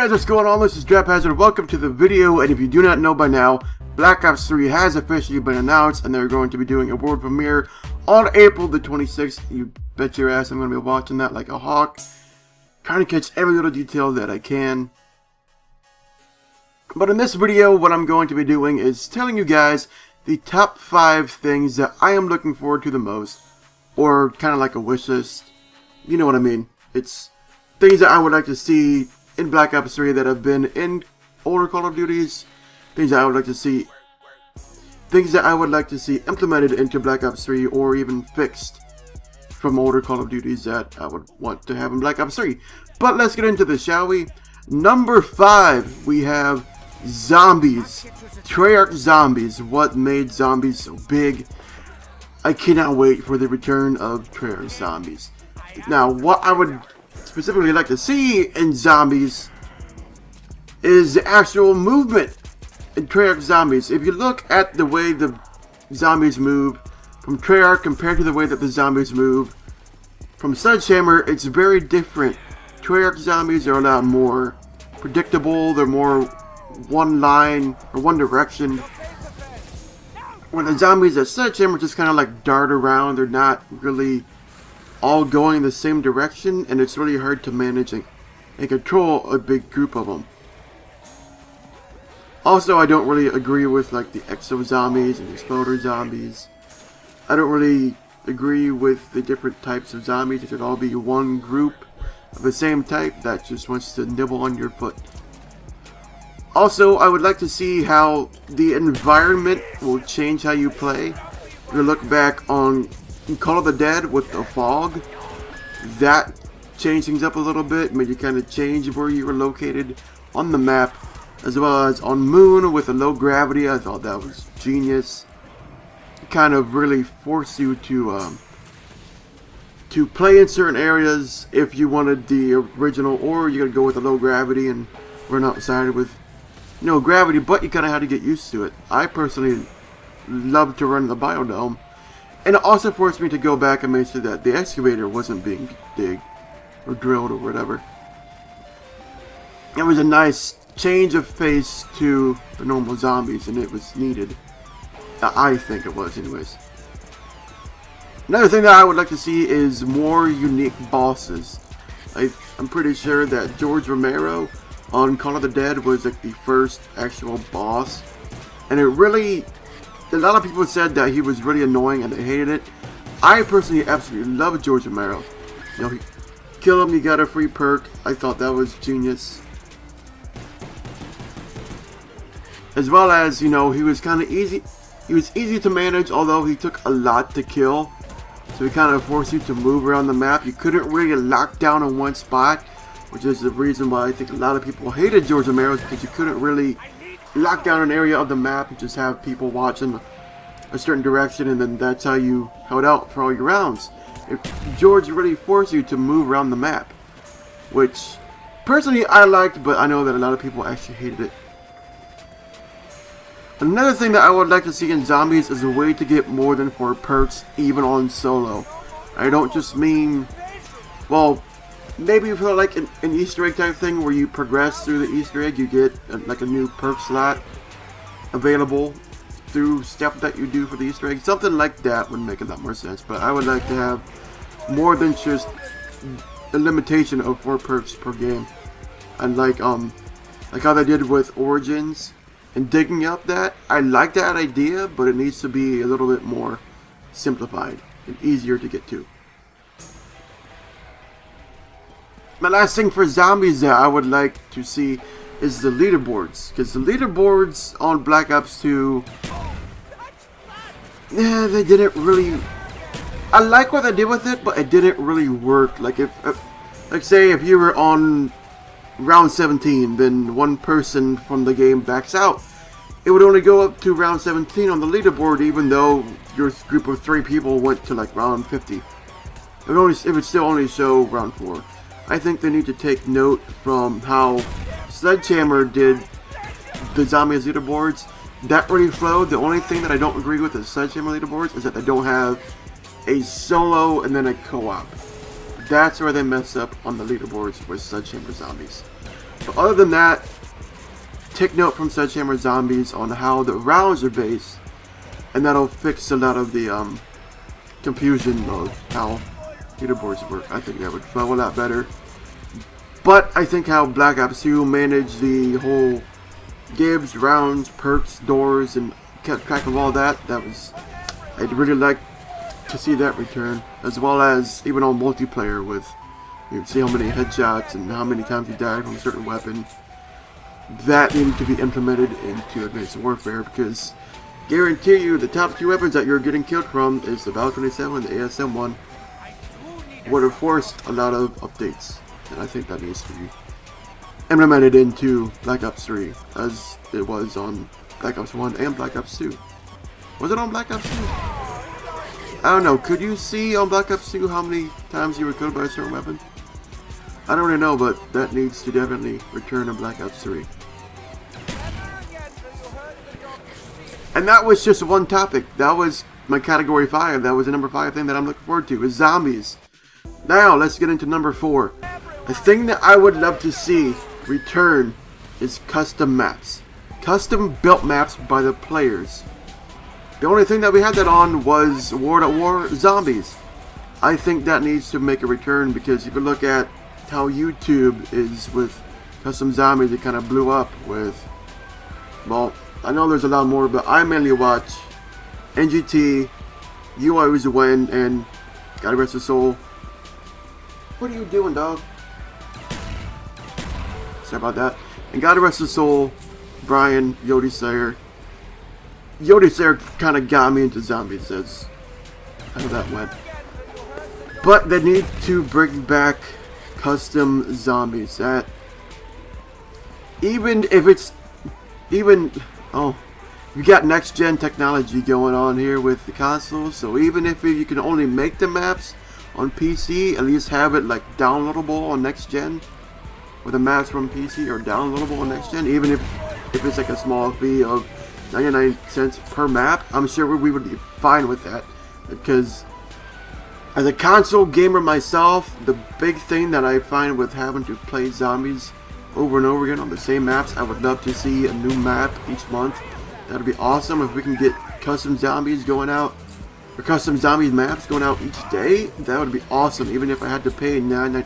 Guys, what's going on? This is Draft Hazard. Welcome to the video, and if you do not know by now, Black Ops 3 has officially been announced, and they're going to be doing a world premiere on April the 26th. You bet your ass I'm going to be watching that like a hawk, trying to catch every little detail that I can. But in this video, what I'm going to be doing is telling you guys the top 5 things that I am looking forward to the most, or kind of like a wish list. You know what I mean. It's things that I would like to see in Black Ops 3 that have been in older Call of Duties, things that I would like to see implemented into Black Ops 3 or even fixed from older Call of Duties that I would want to have in Black Ops 3. But let's get into this, shall we? Number 5, we have zombies. Treyarch zombies. What made zombies so big? I cannot wait for the return of Treyarch zombies. Now, what I would specifically like to see in zombies is the actual movement in Treyarch zombies. If you look at the way the zombies move from Treyarch compared to the way that the zombies move from Sledgehammer, it's very different. Treyarch zombies are a lot more predictable, they're more one line or one direction, when the zombies at Sledgehammer just kind of like dart around. They're not really all going the same direction, and it's really hard to manage and control a big group of them. Also, I don't really agree with like the exo zombies and exploder zombies. I don't really agree with the different types of zombies. It should all be one group of the same type that just wants to nibble on your foot. Also, I would like to see how the environment will change how you play. You look back on Call of the Dead with the fog, that changed things up a little bit, made you kind of change where you were located on the map, as well as on Moon with the low gravity. I thought that was genius. It kind of really forced you to play in certain areas if you wanted the original, or you gotta go with the low gravity and run outside with no gravity, but you kind of had to get used to it. I personally love to run the biodome. And it also forced me to go back and make sure that the excavator wasn't being digged or drilled or whatever. It was a nice change of pace to the normal zombies, and it was needed. I think it was, anyways. Another thing that I would like to see is more unique bosses. I'm pretty sure that George Romero on Call of the Dead was like the first actual boss, and it really, a lot of people said that he was really annoying and they hated it. I personally absolutely love George Romero. You know, kill him, you got a free perk. I thought that was genius. As well as, you know, he was kind of easy. He was easy to manage, although he took a lot to kill. So he kind of forced you to move around the map. You couldn't really lock down in one spot, which is the reason why I think a lot of people hated George Romero, because you couldn't really lock down an area of the map and just have people watching a certain direction, and then that's how you held out for all your rounds. George really forced you to move around the map, which personally I liked, but I know that a lot of people actually hated it. Another thing that I would like to see in zombies is a way to get more than 4 perks even on solo. I don't just mean, well, maybe for like an Easter egg type thing where you progress through the Easter egg, you get like a new perk slot available through stuff that you do for the Easter egg. Something like that would make a lot more sense. But I would like to have more than just a limitation of 4 perks per game. And like how they did with Origins and digging up that. I like that idea, but it needs to be a little bit more simplified and easier to get to. My last thing for zombies that I would like to see is the leaderboards, because the leaderboards on Black Ops 2, yeah, they didn't really, I like what they did with it, but it didn't really work. Like like say if you were on round 17, then one person from the game backs out, it would only go up to round 17 on the leaderboard, even though your group of 3 people went to like round 50. It would still only show round 4. I think they need to take note from how Sledgehammer did the zombies leaderboards. That really flowed. The only thing that I don't agree with the Sledgehammer leaderboards is that they don't have a solo and then a co-op. That's where they mess up on the leaderboards with Sledgehammer zombies. But other than that, take note from Sledgehammer Zombies on how the rounds are based, and that'll fix a lot of the confusion of how leaderboards work. I think that would flow a lot better. But I think how Black Ops 2 managed the whole gives, rounds, perks, doors, and kept track of all that, I'd really like to see that return, as well as even on multiplayer with, you see how many headshots and how many times you died from a certain weapon. That needed to be implemented into Advanced Warfare, because guarantee you the top 2 weapons that you're getting killed from is the Val 27 and the ASM-1 would have forced a lot of updates, and I think that needs to be implemented into Black Ops 3 as it was on Black Ops 1 and Black Ops 2. Was it on Black Ops 2? I don't know, could you see on Black Ops 2 how many times you were killed by a certain weapon? I don't really know, but that needs to definitely return in Black Ops 3. And that was just one topic. That was my category 5. That was the number 5 thing that I'm looking forward to, is zombies. Now, let's get into number 4. The thing that I would love to see return is custom maps. Custom built maps by the players. The only thing that we had that on was World at War Zombies. I think that needs to make a return, because if you look at how YouTube is with custom zombies, it kind of blew up with, well, I know there's a lot more, but I mainly watch NGT, You Always Win, and God Rest His Soul. What are you doing, dog? Sorry about that. And God Rest His Soul, Brian, Yodi Slayer. Yodi Slayer kind of got me into zombies, that's how that went. But they need to bring back custom zombies. That, even if it's, you got next gen technology going on here with the consoles, so even if you can only make the maps on PC, at least have it like downloadable on next gen, or the maps from PC are downloadable on next gen, even if it's like a small fee of 99 cents per map. I'm sure we would be fine with that, because as a console gamer myself, the big thing that I find with having to play zombies over and over again on the same maps, I would love to see a new map each month. That would be awesome if we can get custom zombies going out, or custom zombies maps going out each day. That would be awesome. Even if I had to pay 99,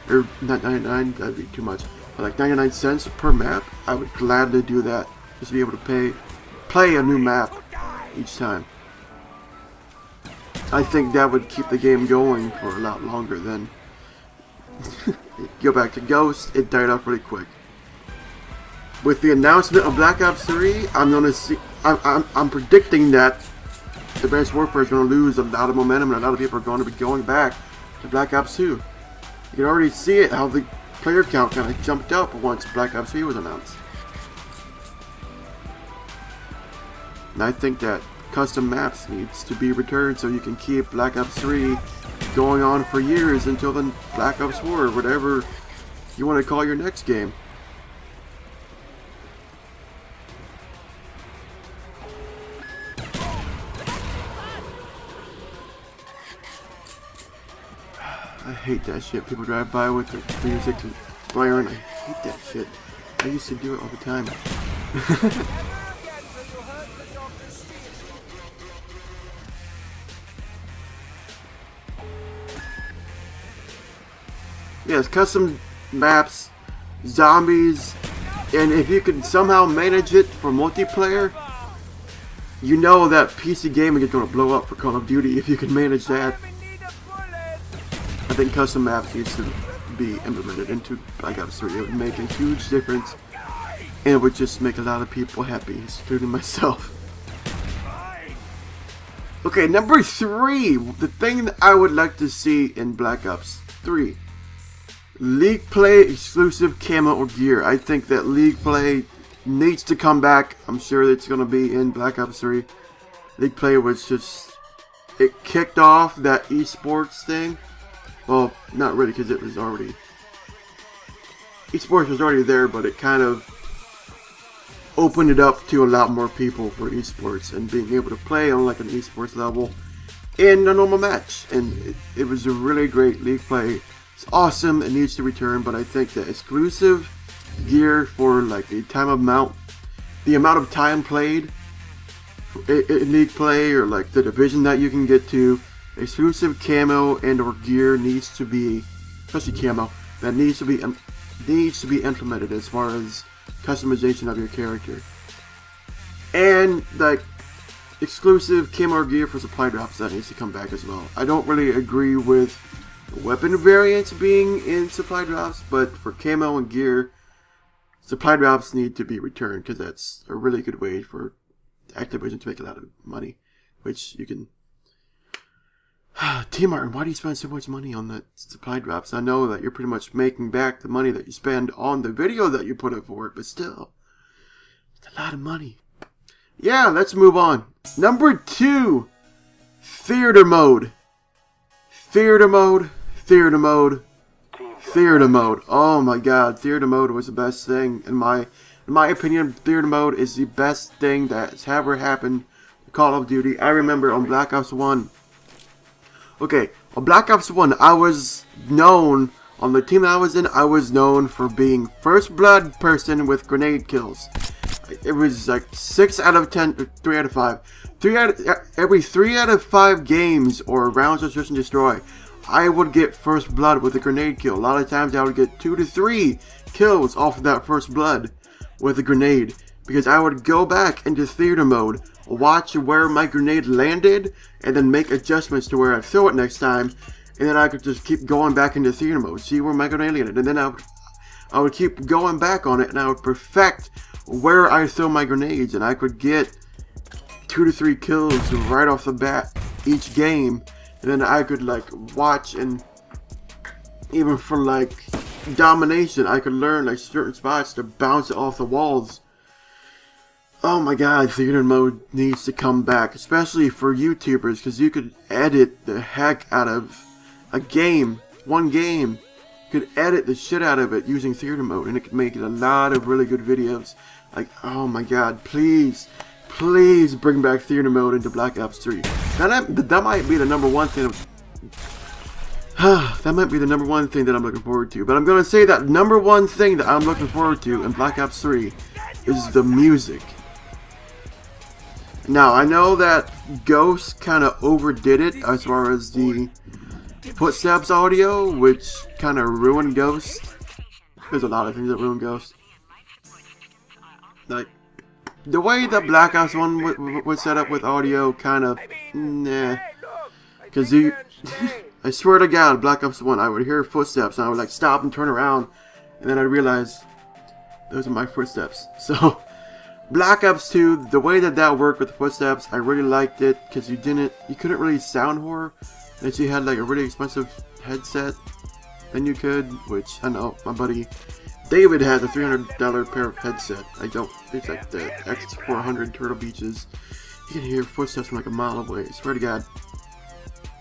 or not 99, that'd be too much, but like 99 cents per map, I would gladly do that, just to be able to play a new map each time. I think that would keep the game going for a lot longer than go back to Ghost. It died off really quick. With the announcement of Black Ops 3, I'm predicting that Advanced Warfare is going to lose a lot of momentum, and a lot of people are going to be going back to Black Ops 2. You can already see it, how the player count kind of jumped up once Black Ops 3 was announced. And I think that custom maps needs to be returned so you can keep Black Ops 3 going on for years until the Black Ops 4 or whatever you want to call your next game. I hate that shit. People drive by with their music blaring. I hate that shit. I used to do it all the time. Yes, custom maps, zombies, and if you can somehow manage it for multiplayer, you know that PC gaming is going to blow up for Call of Duty if you can manage that. I think custom maps needs to be implemented into Black Ops 3. It would make a huge difference, and it would just make a lot of people happy, including myself. Okay, number 3, the thing that I would like to see in Black Ops 3. League Play exclusive camo or gear. I think that League Play needs to come back. I'm sure it's going to be in Black Ops 3. League Play was just, it kicked off that esports thing. Well, not really, because it was already, esports was already there, but it kind of opened it up to a lot more people for esports and being able to play on like an esports level in a normal match. And it was a really great League Play. It's awesome. It needs to return, but I think that exclusive Gear for like the amount of time played in league play, or like the division that you can get to. Exclusive camo and or gear needs to be, especially camo, that needs to be implemented as far as customization of your character. And like exclusive camo or gear for supply drops, that needs to come back as well. I don't really agree with weapon variants being in supply drops, but for camo and gear, supply drops need to be returned, because that's a really good way for Activision to make a lot of money, which you can. T Martin, why do you spend so much money on the supply drops? I know that you're pretty much making back the money that you spend on the video that you put up for it, but still, it's a lot of money. Yeah, let's move on. Number 2, theater mode. Theater mode. Oh my god, theater mode was the best thing. In my opinion, theater mode is the best thing that's ever happened to Call of Duty. I remember on Black Ops 1. Okay, on Black Ops 1, I was known, on the team that I was in, I was known for being first blood person with grenade kills. It was like 6 out of 10, 3 out of 5. Every 3 out of 5 games or rounds of search and destroy, I would get first blood with a grenade kill. A lot of times I would get 2 to 3 kills off of that first blood with a grenade, because I would go back into theater mode, watch where my grenade landed, and then make adjustments to where I throw it next time, and then I could just keep going back into theater mode, see where my grenade landed, and then I would keep going back on it, and I would perfect where I throw my grenades, and I could get 2 to 3 kills right off the bat each game, and then I could like watch, and even for like domination, I could learn like certain spots to bounce it off the walls. Oh my god, theater mode needs to come back, especially for YouTubers, because you could edit the heck out of a game, one game. You could edit the shit out of it using theater mode, and it could make it a lot of really good videos. Like, oh my god, please bring back theater mode into Black Ops 3. That might be the number one thing. That might be the number one thing that I'm looking forward to. But I'm going to say that number one thing that I'm looking forward to in Black Ops 3 is the music. Now, I know that Ghost kind of overdid it as far as the footsteps audio, which kind of ruined Ghost. There's a lot of things that ruin Ghost. Like, the way that Black Ops 1 was set up with audio, kind of, nah. Because I swear to God, Black Ops 1, I would hear footsteps, and I would like stop and turn around, and then I'd realize those are my footsteps. So, Black Ops 2, the way that worked with the footsteps, I really liked it, because you couldn't really sound horror, unless you had like a really expensive headset, then you could, which, I know, my buddy David has a $300 pair of headset. It's like the X400 Turtle Beaches. You can hear footsteps from like a mile away, I swear to God.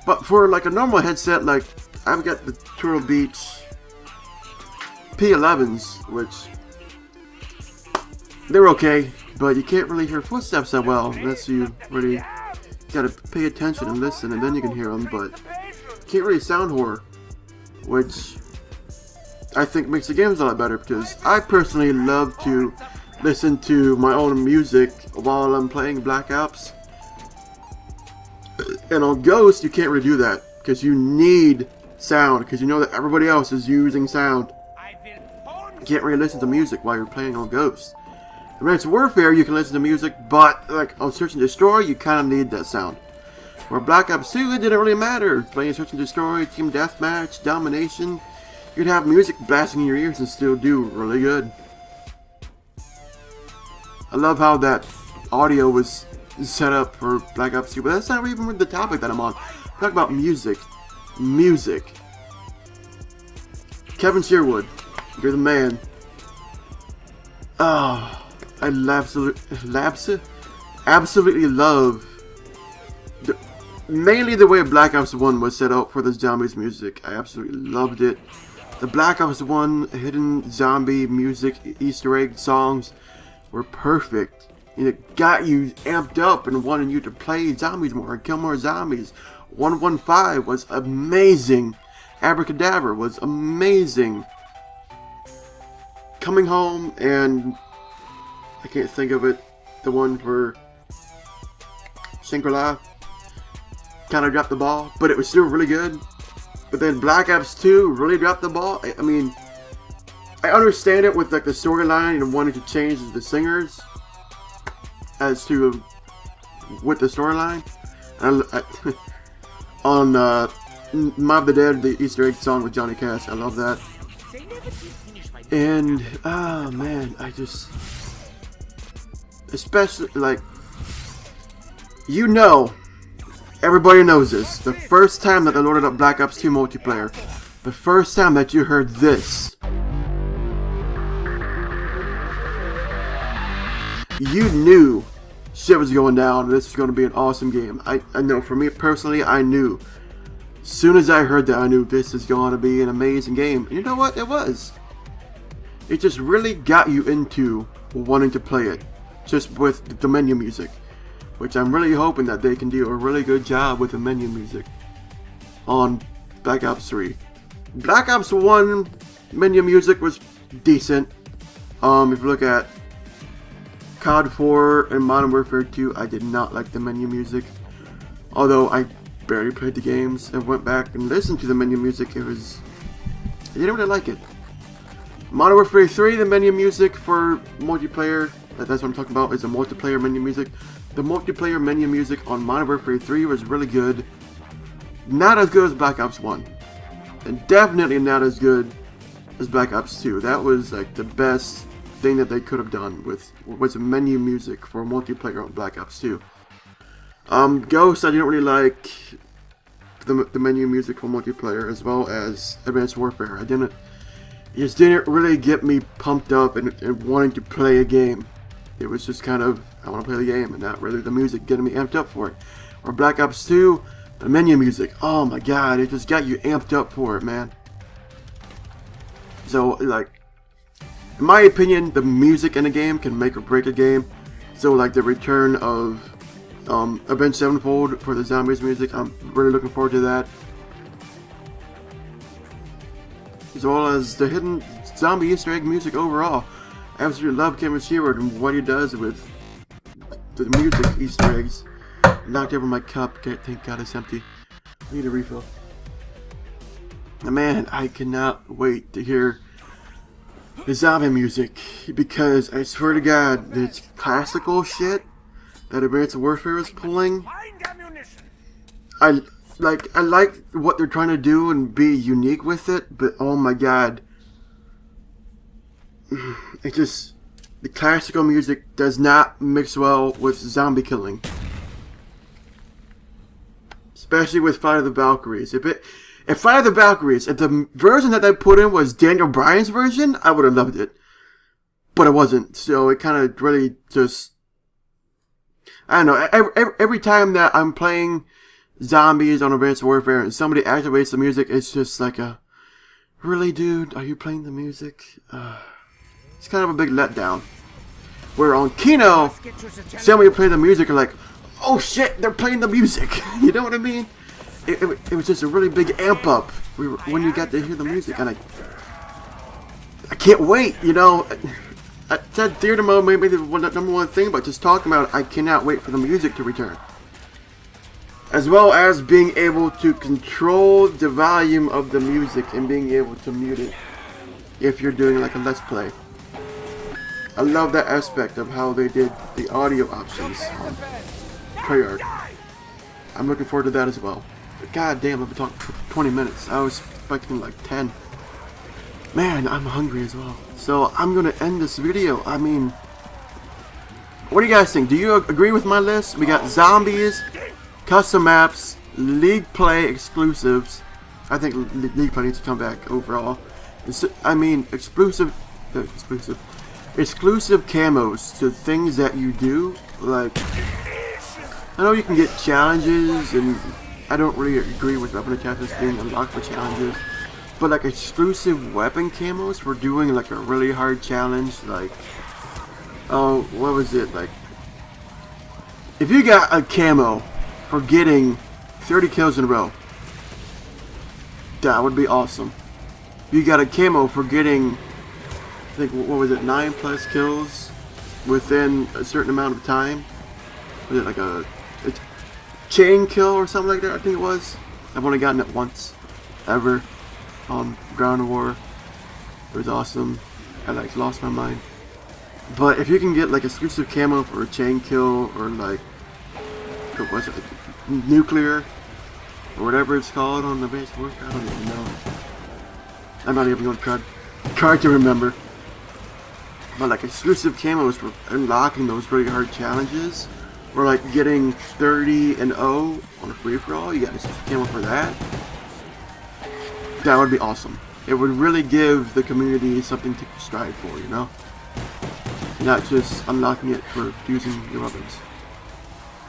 But for like a normal headset, like, I've got the Turtle Beach P11s, which, they're okay, but you can't really hear footsteps that well unless you really gotta pay attention and listen, and then you can hear them, but you can't really sound horror, which I think makes the games a lot better, because I personally love to listen to my own music while I'm playing Black Ops. And on Ghost, you can't really do that, because you need sound, because you know that everybody else is using sound. You can't really listen to music while you're playing on Ghost. In Advanced Warfare, you can listen to music, but like on Search and Destroy, you kind of need that sound. Where Black Ops 2, it didn't really matter. Playing Search and Destroy, Team Deathmatch, Domination, you'd have music blasting in your ears and still do really good. I love how that audio was set up for Black Ops 2, but that's not even the topic that I'm on. Talk about music. Music. Kevin Sherwood, you're the man. Oh, I absolutely love mainly the way Black Ops 1 was set up for the zombies music. I absolutely loved it. The Black Ops 1 hidden zombie music Easter egg songs were perfect. And it got you amped up and wanting you to play zombies more and kill more zombies. 115 was amazing. Abracadabra was amazing. Coming Home and I can't think of it, the one for Shangri-La kind of dropped the ball, but it was still really good. But then Black Ops 2 really dropped the ball. I mean, I understand it with like the storyline and wanting to change the singers as to with the storyline. On Mob the Dead, the Easter egg song with Johnny Cash, I love that. And oh man, I just, especially like, you know, everybody knows this. The first time that I loaded up Black Ops 2 multiplayer, the first time that you heard this, you knew shit was going down and this was going to be an awesome game. I know for me personally, I knew. As soon as I heard that, I knew this is going to be an amazing game. And you know what? It was. It just really got you into wanting to play it, just with the menu music, which I'm really hoping that they can do a really good job with the menu music on Black Ops 3. Black Ops 1 menu music was decent. If you look at COD 4 and Modern Warfare 2, I did not like the menu music. Although I barely played the games and went back and listened to the menu music, I didn't really like it. Modern Warfare 3, the menu music for multiplayer, that's what I'm talking about, is the multiplayer menu music. The multiplayer menu music on Modern Warfare 3 was really good. Not as good as Black Ops 1. And definitely not as good as Black Ops 2. That was like the best thing that they could have done was the menu music for multiplayer on Black Ops 2. Ghost, I didn't really like the menu music for multiplayer, as well as Advanced Warfare. It just didn't really get me pumped up and wanting to play a game. It was just kind of, I want to play the game, and not really the music getting me amped up for it. Or Black Ops 2, the menu music, oh my god, it just got you amped up for it, man. So, like, in my opinion, the music in a game can make or break a game. So, like, the return of Avenged Sevenfold for the Zombies music, I'm really looking forward to that. As well as the hidden zombie Easter egg music overall. I absolutely love Kevin Stewart and what he does with the music Easter eggs. Knocked over my cup. Thank God it's empty. I need a refill. And man, I cannot wait to hear the zombie music, because I swear to God, this classical shit that Advanced Warfare is pulling, I like what they're trying to do and be unique with it, but oh my god, it just, the classical music does not mix well with zombie killing, especially with Flight of the Valkyries. If Flight of the Valkyries, if the version that they put in was Daniel Bryan's version, I would have loved it, but it wasn't. So it kind of really just, I don't know. Every time that I'm playing zombies on Advanced Warfare and somebody activates the music, it's just like a, really, dude, are you playing the music? It's kind of a big letdown. Where on Kino, somebody play the music and like, oh shit, they're playing the music. You know what I mean? It was just a really big amp up when you got to hear the music, and I can't wait, you know. I said theater mode may be the number one thing, but just talking about it, I cannot wait for the music to return. As well as being able to control the volume of the music and being able to mute it if you're doing like a Let's Play. I love that aspect of how they did the audio options on Treyarch. I'm looking forward to that as well. But god damn, I've been talking for 20 minutes. I was expecting like 10. Man, I'm hungry as well. So I'm gonna end this video. I mean, what do you guys think? Do you agree with my list? We got zombies, custom maps, League Play exclusives. I think League Play needs to come back overall. I mean, exclusive camos to things that you do. Like, I know you can get challenges, and I don't really agree with weapon attachments being unlocked for challenges. But like exclusive weapon camos for doing like a really hard challenge, like, oh, what was it, like, if you got a camo for getting 30 kills in a row, that would be awesome. You got a camo for getting think, what was it, 9+ kills within a certain amount of time. Was it like a chain kill or something like that? I think it was. I've only gotten it once, ever, on Ground War. It was awesome. I like lost my mind. But if you can get like exclusive camo for a chain kill, or like, what was it, like nuclear, or whatever it's called on the base work, I don't even know. I'm not even going to try to remember. But like exclusive camos for unlocking those really hard challenges, or like getting 30-0 on a free-for-all, you got exclusive camo for that. That would be awesome. It would really give the community something to strive for, you know? Not just unlocking it for using your weapons.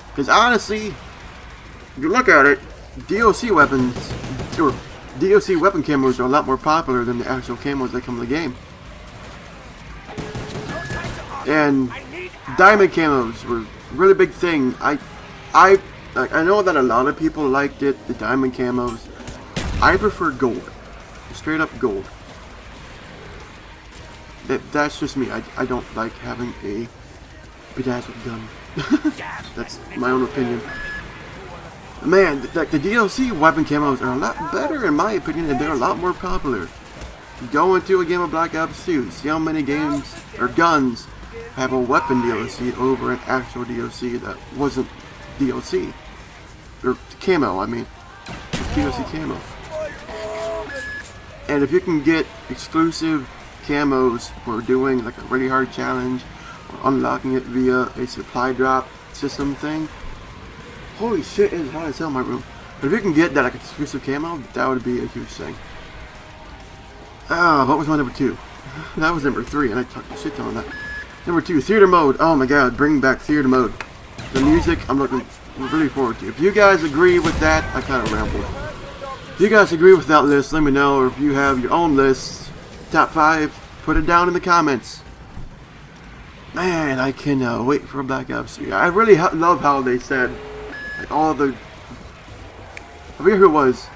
Because honestly, if you look at it, DOC weapons, or DOC weapon camos are a lot more popular than the actual camos that come in the game. And diamond camos were a really big thing. I know that a lot of people liked it, the diamond camos. I prefer gold. Straight up gold. That's just me. I don't like having a bedazzled gun. That's my own opinion. Man, like the DLC weapon camos are a lot better in my opinion, and they're a lot more popular. Go into a game of Black Ops 2, see how many games or guns have a weapon DLC over an actual DLC that wasn't DLC. Or camo, I mean. DLC camo. And if you can get exclusive camos for doing like a really hard challenge, or unlocking it via a supply drop system thing, holy shit, it's hot as hell in my room. But if you can get that like exclusive camo, that would be a huge thing. Ah, what was my number 2? That was number 3, and I talked a shit ton on that. Number 2, theater mode. Oh my god, bring back theater mode. The music, I'm looking really forward to. If you guys agree with that, I kind of rambled. If you guys agree with that list, let me know. Or if you have your own list, top 5, put it down in the comments. Man, I can wait for Black Ops 3. I really love how they said, like, all the, I forget who it was,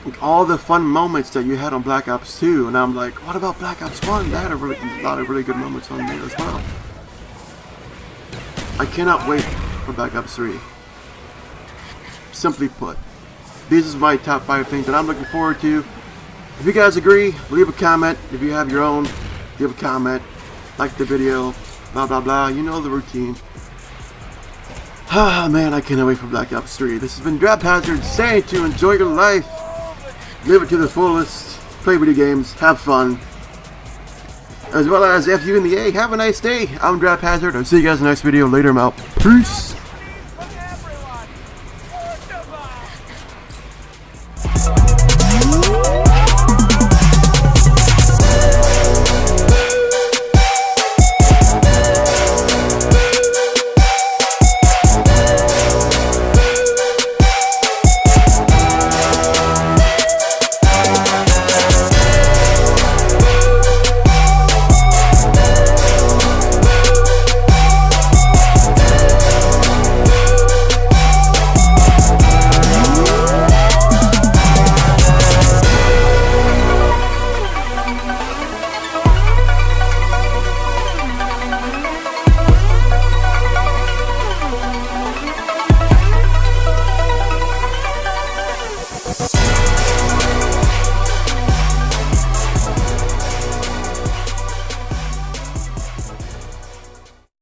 like, all the fun moments that you had on Black Ops 2, and I'm like, what about Black Ops 1? That had a lot of really good moments on there as well. I cannot wait for Black Ops 3. Simply put, these are my top 5 things that I'm looking forward to. If you guys agree, leave a comment. If you have your own, give a comment. Like the video, blah blah blah. You know the routine. Ah man, I cannot wait for Black Ops 3. This has been Drop Hazard saying to enjoy your life. Live it to the fullest. Play video games. Have fun. As well as FU in the A. Have a nice day. I'm Drop Hazard. I'll see you guys in the next video. Later, I'm out. Peace.